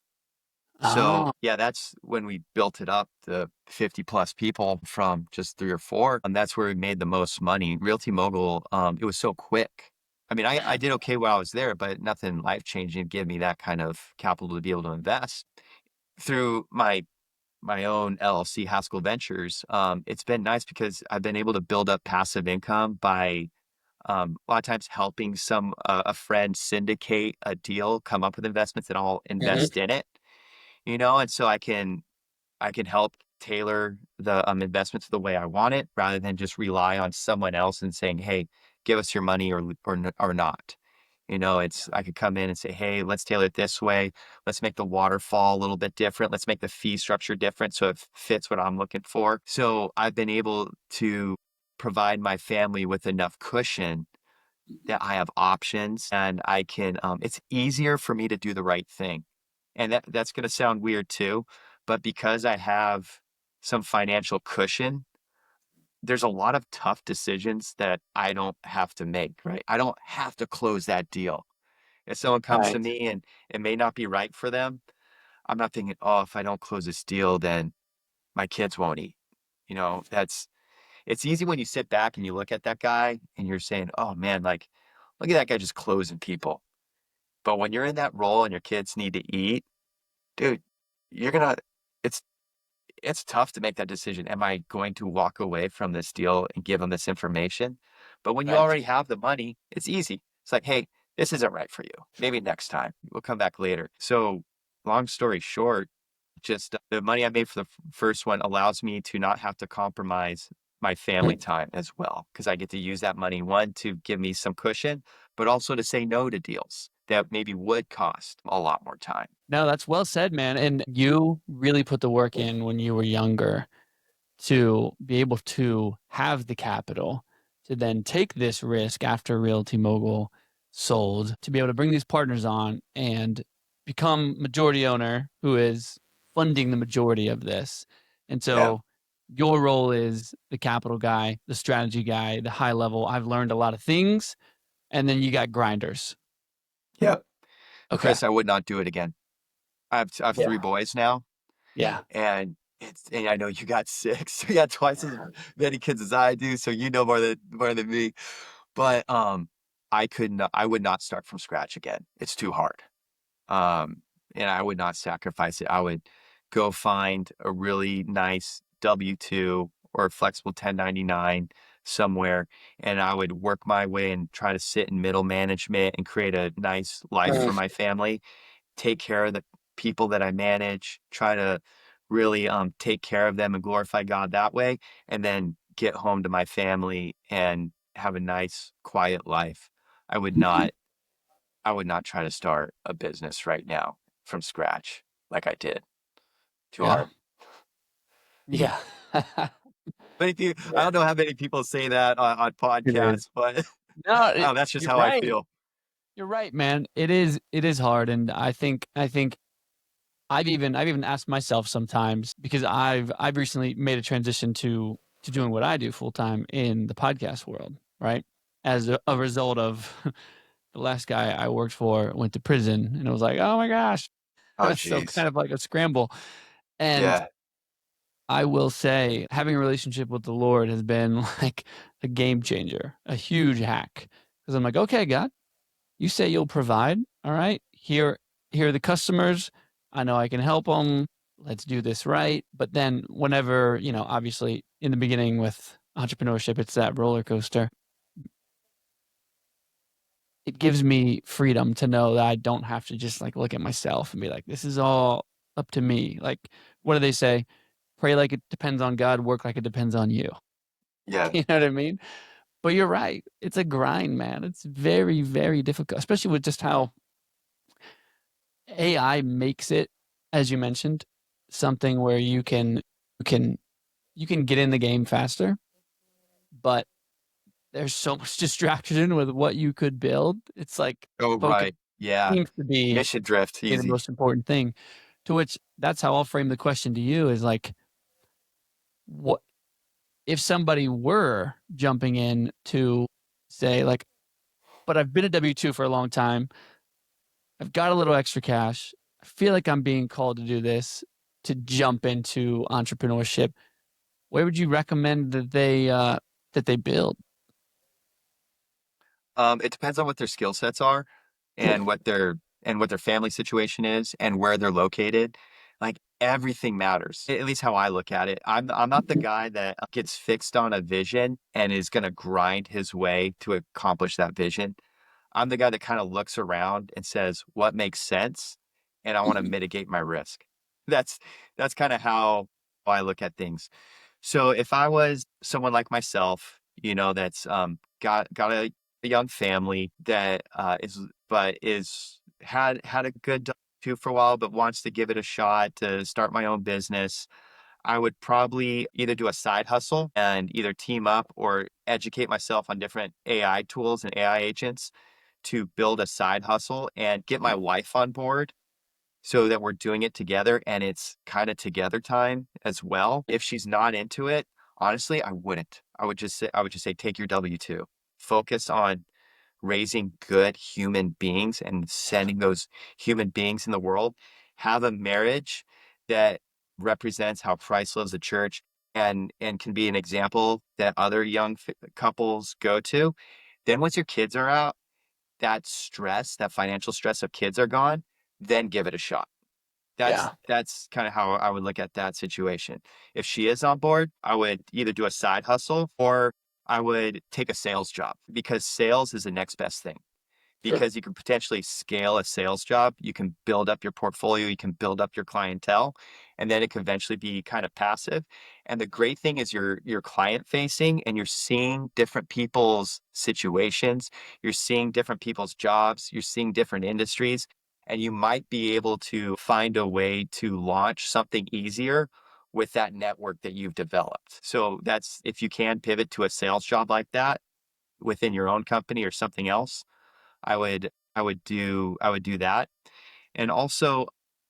S2: So
S1: Oh,
S2: yeah, that's when we built it up to 50 plus people from just three or four. And that's where we made the most money. Realty Mogul, it was so quick. I mean, I did okay while I was there, but nothing life changing to give me that kind of capital to be able to invest. Through my own LLC, Haskell Ventures, it's been nice because I've been able to build up passive income by a lot of times helping a friend syndicate a deal, come up with investments, and I'll
S1: mhm.
S2: invest in it. And so I can help tailor the investments the way I want it, rather than just rely on someone else and saying, "Hey, give us your money or not." It's I could come in and say, "Hey, let's tailor it this way. Let's make the waterfall a little bit different. Let's make the fee structure different so it fits what I'm looking for." So I've been able to provide my family with enough cushion that I have options, and I can it's easier for me to do the right thing. And that's going to sound weird too, but because I have some financial cushion, there's a lot of tough decisions that I don't have to make, right? I don't have to close that deal. If someone comes to
S1: Right.
S2: me and it may not be right for them, I'm not thinking, "Oh, if I don't close this deal, then my kids won't eat." That's It's easy when you sit back and you look at that guy and you're saying, "Oh man, like look at that guy just closing people." But when you're in that role and your kids need to eat, dude, you're gonna it's it's tough to make that decision. Am I going to walk away from this deal and give them this information? But when you
S1: Right.
S2: already have the money, it's easy. It's like, "Hey, this isn't right for you. Maybe next time. We'll come back later." So, long story short, just the money I made for the first one allows me to not have to compromise my family
S1: Mhm.
S2: time as well, because I get to use that money, one, to give me some cushion, but also to say no to deals that maybe would cost a lot more time.
S1: No, that's well said, man, and you really put the work in when you were younger to be able to have the capital to then take this risk after Realty Mogul sold, to be able to bring these partners on and become majority owner who is funding the majority of this. And
S2: Yeah.
S1: so your role is the capital guy, the strategy guy, the high level. I've learned a lot of things. And then you got grinders.
S2: Yeah.
S1: Okay.
S2: Chris, I would not do it again. I have
S1: Yeah.
S2: three boys now,
S1: Yeah.
S2: and I know you got six. You got twice as many kids as I do, so you know more than me. But I would not start from scratch again. It's too hard. Um, and I would not sacrifice it. I would go find a really nice W-2 or flexible 1099 somewhere, and I would work my way and try to sit in middle management and create a nice life for my family, take care of the people that I manage, try to really take care of them and glorify God that way, and then get home to my family and have a nice, quiet life. I would not I would not try to start a business right now from scratch like I did. Too
S1: Yeah.
S2: hard.
S1: Yeah.
S2: I don't know how many people say that on
S1: It is.
S2: podcasts, but
S1: No,
S2: that's just
S1: you're
S2: how I
S1: right.
S2: feel.
S1: You're right, man. It is hard, and I think I've even asked myself sometimes because I've recently made a transition to doing what I do full time in the podcast world, right? As a result of the last guy I worked for went to prison, and it was like, oh my gosh,
S2: Oh,
S1: so
S2: geez.
S1: kind of like a scramble. And
S2: Yeah.
S1: I will say, having a relationship with the Lord has been like a game changer, a huge hack. Because I'm like, okay, God, you say you'll provide. All right. Here are the customers. I know I can help them. Let's do this right. But then whenever, obviously in the beginning with entrepreneurship, it's that roller coaster. it gives me freedom to know that I don't have to just like look at myself and be like, this is all up to me. Like, what do they say? Pray like it depends on God, work like it depends on you.
S2: Yeah.
S1: You know what I mean? But you're right. It's a grind, man. It's very, very difficult, especially with just how AI makes it, as you mentioned, something where you can you can get in the game faster, but there's so much distraction with what you could build. It's like
S2: Oh,
S1: focus
S2: right. Yeah.
S1: seems to
S2: Mission drift,
S1: be the
S2: easy.
S1: most important thing. To which that's how I'll frame the question to you is like, what if somebody were jumping in to say like, but I've been a W-2 for a long time. I've got a little extra cash. I feel like I'm being called to do this, to jump into entrepreneurship. Where would you recommend that they build?
S2: It depends on what their skill sets are and what their family situation is and where they're located. Like everything matters. At least how I look at it. I'm not the guy that gets fixed on a vision and is going to grind his way to accomplish that vision. I'm the guy that kind of looks around and says, what makes sense? And I want to mitigate my risk. That's that's kind of how I look at things. So if I was someone like myself, that's got a young family that is had a good W-2 for a while, but wants to give it a shot to start my own business, I would probably either do a side hustle and either team up or educate myself on different AI tools and AI agents to build a side hustle and get my wife on board so that we're doing it together and it's kind of together time as well. If she's not into it, honestly, I wouldn't. I would just say take your W-2. Focus on raising good human beings and sending those human beings in the world. Have a marriage that represents how Christ loves the church and can be an example that other young couples go to. Then once your kids are out, that financial stress of kids are gone, then give it a shot.
S1: Yeah.
S2: That's kind of how I would look at that situation. If she is on board, I would either do a side hustle or I would take a sales job because sales is the next best thing
S1: Sure.
S2: because you can potentially scale a sales job. You can build up your portfolio, you can build up your clientele, and then it can eventually be kind of passive. And the great thing is you're client facing and you're seeing different people's situations, you're seeing different people's jobs, you're seeing different industries, and you might be able to find a way to launch something easier with that network that you've developed. So that's if you can pivot to a sales job like that within your own company or something else, I would do that. And also,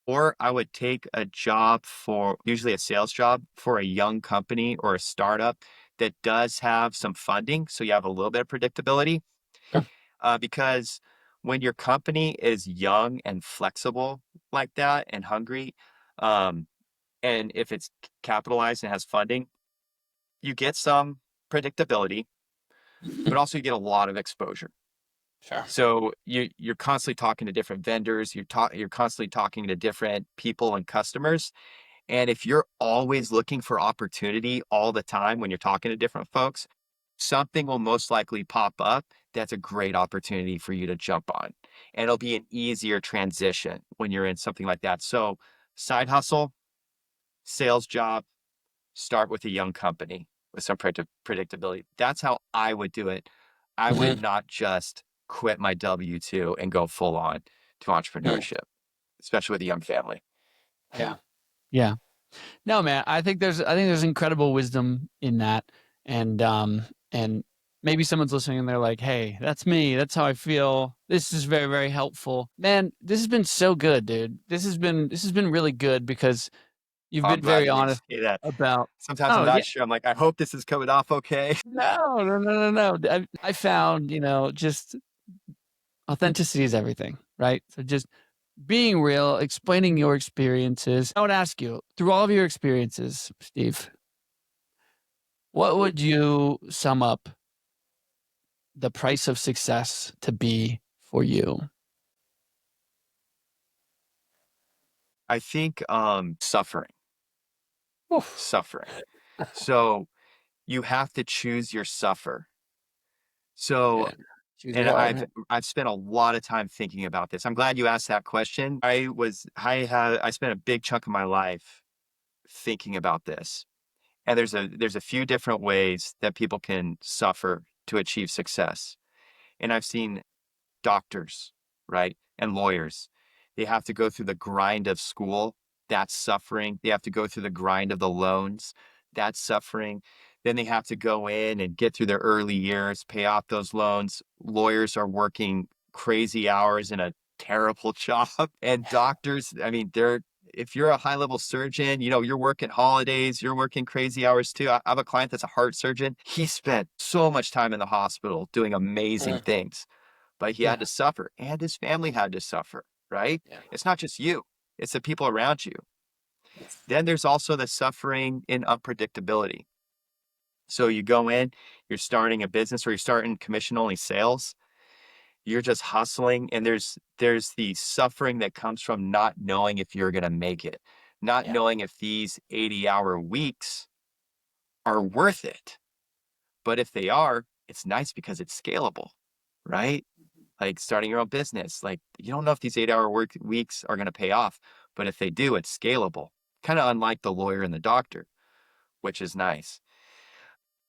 S2: or I would take a job for usually a sales job for a young company or a startup that does have some funding. So you have a little bit of predictability.
S1: Sure.
S2: Because when your company is young and flexible like that and hungry, um, and if it's capitalized and has funding, you get some predictability, but also you get a lot of exposure.
S1: Sure.
S2: So you're constantly talking to different vendors, you're constantly talking to different people and customers. And if you're always looking for opportunity all the time when you're talking to different folks, something will most likely pop up that's a great opportunity for you to jump on. And it'll be an easier transition when you're in something like that. So side hustle, sales job, start with a young company with some predictability. That's how I would do it. I would
S1: Mhm.
S2: not just quit my W-2 and go full on to
S1: Mm.
S2: entrepreneurship, especially with a young family.
S1: Yeah. Yeah. No, man, I think there's incredible wisdom in that. And maybe someone's listening and they're like, "Hey, that's me. That's how I feel. This is very, very helpful." Man, this has been so good, dude. This has been really good because you've
S2: I'm
S1: been
S2: glad
S1: very
S2: to hear you
S1: honest
S2: say that.
S1: about
S2: Sometimes I'm
S1: Oh,
S2: not
S1: yeah.
S2: sure. I'm like, I hope this is coming off okay.
S1: No, no, no, no, no. I found, just authenticity is everything, right? So just being real, explaining your experiences. I would ask you, through all of your experiences, Steve, what would you sum up the price of success to be for you?
S2: I think
S1: Oof.
S2: suffering. So you have to choose your suffer. So
S1: Yeah. Shoes are
S2: And
S1: hard,
S2: I've
S1: man.
S2: I've spent a lot of time thinking about this. I'm glad you asked that question. I spent a big chunk of my life thinking about this. And there's a few different ways that people can suffer to achieve success. And I've seen doctors, right? And lawyers. They have to go through the grind of school. That's suffering. They have to go through the grind of the loans. That's suffering. Then they have to go in and get through their early years, pay off those loans. Lawyers are working crazy hours in a terrible job. And doctors, I mean, if you're a high level surgeon, you're working holidays, you're working crazy hours too. I have a client that's a heart surgeon. He spent so much time in the hospital doing amazing
S1: Mm,
S2: things, but he had
S1: yeah,
S2: to suffer and his family had to suffer, right?
S1: yeah,
S2: It's not just you, it's the people around you. Then there's also the suffering in unpredictability. So you go in, you're starting a business or you're starting commission only sales, you're just hustling and there's the suffering that comes from not knowing if you're going to make it, not
S1: yeah,
S2: knowing if these 80-hour weeks are worth it. But if they are, it's nice because it's scalable, right? Like starting your own business. Like you don't know if these 8-hour work weeks are going to pay off, but if they do, it's scalable. Kind of unlike the lawyer and the doctor, which is nice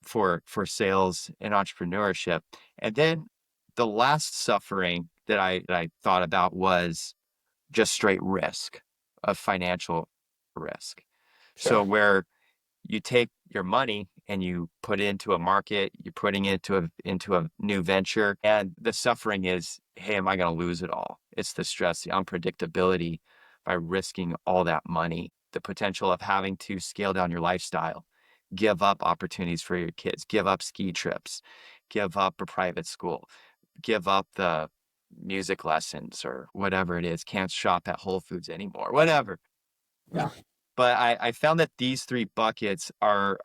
S2: for sales and entrepreneurship. And then the last suffering that I thought about was just straight risk of financial risk. So
S1: sure.
S2: where you take your money and you put it into a market, you're putting it into a new venture, and the suffering is, hey, am I going to lose it all? It's the stress, the unpredictability by risking all that money, the potential of having to scale down your lifestyle, give up opportunities for your kids, give up ski trips, give up a private school, give up the music lessons or whatever it is, can't shop at Whole Foods anymore, whatever.
S1: Yeah.
S2: But I found that these three buckets are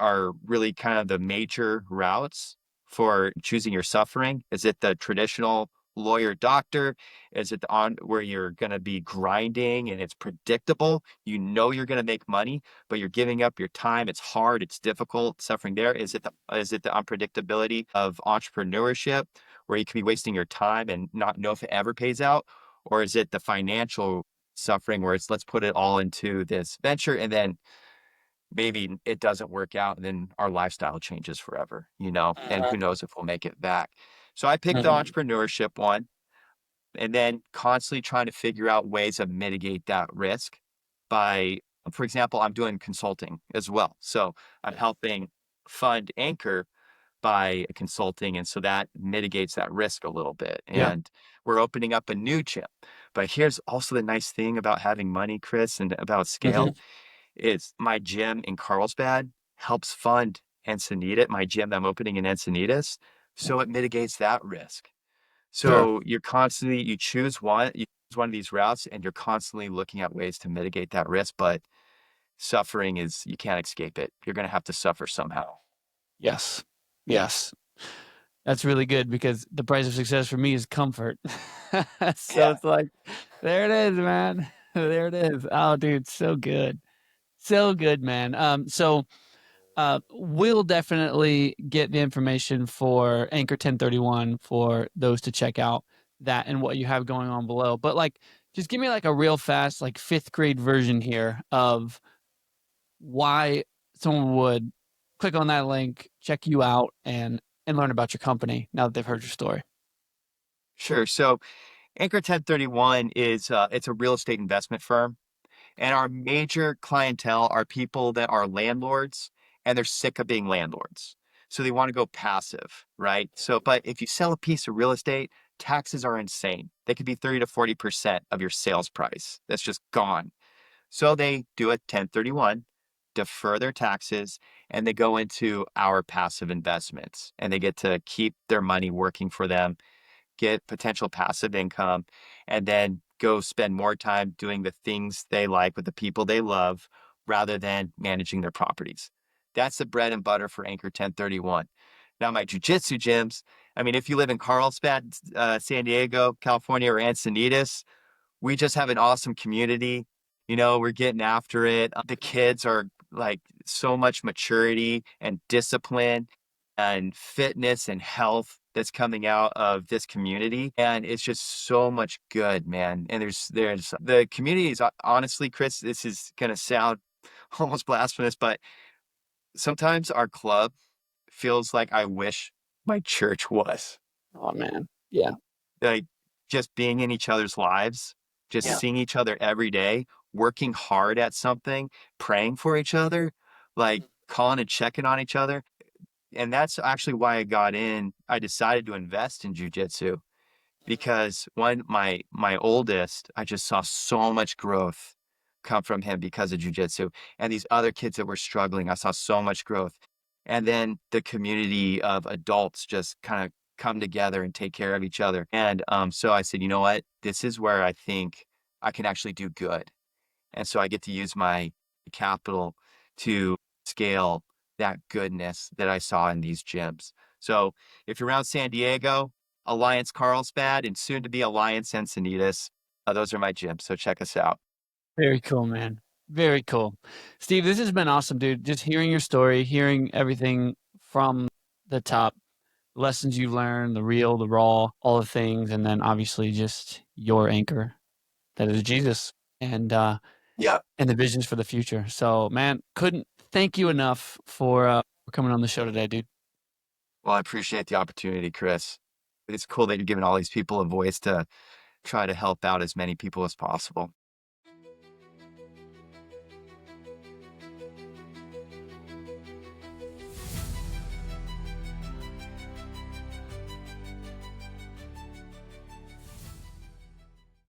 S2: really kind of the major routes for choosing your suffering. Is it the traditional lawyer doctor? Is it the on where you're going to be grinding and it's predictable? You know you're going to make money, but you're giving up your time. It's hard. It's difficult. Suffering there. Is it the unpredictability of entrepreneurship where you could be wasting your time and not know if it ever pays out? Or is it the financial suffering where it's let's put it all into this venture and then maybe it doesn't work out and then our lifestyle changes forever, and
S1: Mhm,
S2: who knows if we'll make it back. So I picked the
S1: mhm,
S2: entrepreneurship one and then constantly trying to figure out ways of mitigate that risk by, for example, I'm doing consulting as well. So I'm
S1: yeah,
S2: helping fund Anchor by consulting. And so that mitigates that risk a little bit.
S1: yeah,
S2: And we're opening up a new gym. But here's also the nice thing about having money, Chris, and about scale
S1: mhm,
S2: is my gym in Carlsbad helps fund Encinitas, my gym that I'm opening in Encinitas. So it mitigates that risk.
S1: sure.
S2: So you choose one of these routes and you're constantly looking at ways to mitigate that risk. But suffering is, you can't escape it. You're going to have to suffer somehow.
S1: Yes, yes. That's really good because the price of success for me is comfort. So
S2: Yeah.
S1: it's like, there it is, man. There it is. Oh, dude, so good. So good, man. We'll definitely get the information for Anchor 1031 for those to check out that and what you have going on below. But like, just give me like a real fast, like fifth grade version here of why someone would click on that link, check you out, and learn about your company now that they've heard your story.
S2: Sure. So Anchor 1031 it's a real estate investment firm. And our major clientele are people that are landlords and they're sick of being landlords. So they want to go passive, right? So, but if you sell a piece of real estate, taxes are insane. They could be 30 to 40% of your sales price. That's just gone. So they do a 1031, defer their taxes, and they go into our passive investments and they get to keep their money working for them, get potential passive income, and then go spend more time doing the things they like with the people they love rather than managing their properties. That's the bread and butter for Anchor 1031. Now, my jujitsu gyms, I mean, if you live in Carlsbad, San Diego, California, or Encinitas, we just have an awesome community. We're getting after it. The kids are like so much maturity and discipline. and fitness and health that's coming out of this community, and it's just so much good, man. And there's the community is honestly, Chris, this is gonna sound almost blasphemous, but sometimes our club feels like I wish my church was.
S1: Oh, man. Yeah.
S2: Like, just being in each other's lives, just
S1: Yeah.
S2: seeing each other every day, working hard at something, praying for each other, like, calling and checking on each other, and that's actually why I decided to invest in jujitsu because my oldest, I just saw so much growth come from him because of jujitsu, and these other kids that were struggling, I saw so much growth, and then the community of adults just kinda come together and take care of each other, and, so I said, "You know what? This is where I think I can actually do good." And so I get to use my capital to scale that goodness that I saw in these gyms. So if you're around San Diego, Alliance Carlsbad, and soon to be Alliance Encinitas, those are my gyms. So check us out.
S1: Very cool, man. Very cool. Steve, this has been awesome, dude. Just hearing your story, hearing everything from the top, lessons you've learned, the real, the raw, all the things, and then obviously just your anchor that is Jesus and
S2: Yeah.
S1: and the visions for the future. So, man, couldn't thank you enough for coming on the show today, dude.
S2: Well, I appreciate the opportunity, Chris. It's cool that you're giving all these people a voice to try to help out as many people as possible.